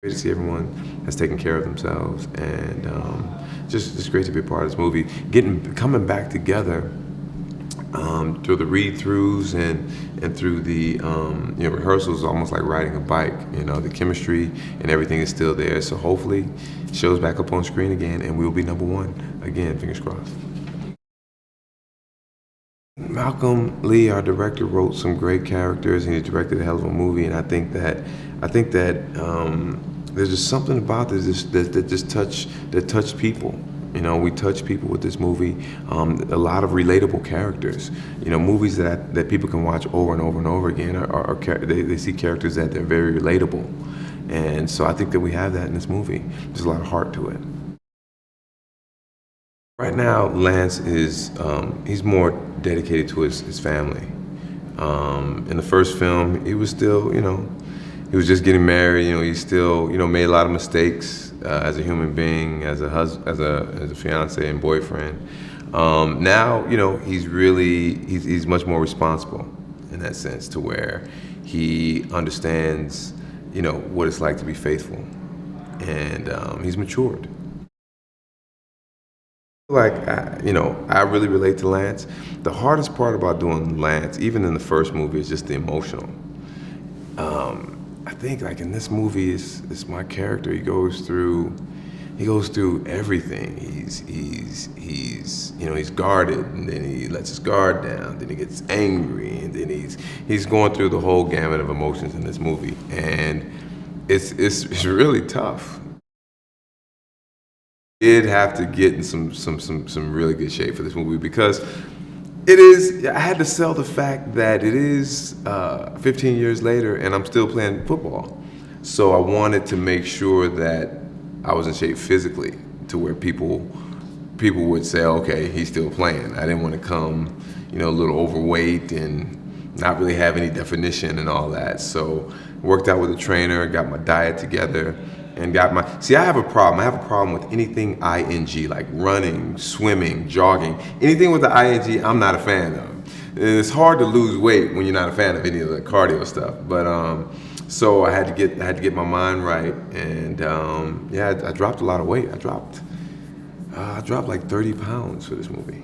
Great to see everyone has taken care of themselves, and just great to be a part of this movie. Coming back together through the read-throughs and through the rehearsals, almost like riding a bike. The chemistry and everything is still there. So hopefully, it shows back up on screen again, and we'll be #1 again. Fingers crossed. Malcolm Lee, our director, wrote some great characters, and he directed a hell of a movie. And I think that there's just something about this that touched people. We touch people with this movie. A lot of relatable characters. Movies that people can watch over and over and over again they see characters that they're very relatable, and so I think that we have that in this movie. There's a lot of heart to it. Right now, Lance is he's more dedicated to his family. In the first film, he was still, he was just getting married. He still, made a lot of mistakes as a human being, as a fiance and boyfriend. Now, he's much more responsible in that sense, to where he understands, what it's like to be faithful, and he's matured. I really relate to Lance. The hardest part about doing Lance, even in the first movie, is just the emotional. I think in this movie, it's my character. He goes through everything. He's guarded, and then he lets his guard down. Then he gets angry, and then he's going through the whole gamut of emotions in this movie, and it's really tough. Did have to get in some really good shape for this movie, because I had to sell the fact that it is 15 years later and I'm still playing football. So I wanted to make sure that I was in shape physically, to where people would say, okay, he's still playing. I didn't want to come, a little overweight and not really have any definition and all that. So worked out with a trainer, got my diet together, and I have a problem. I have a problem with anything ing, like running, swimming, jogging. Anything with the ing, I'm not a fan of. And it's hard to lose weight when you're not a fan of any of the cardio stuff. But so I had to get my mind right, and I dropped a lot of weight. I dropped like 30 pounds for this movie.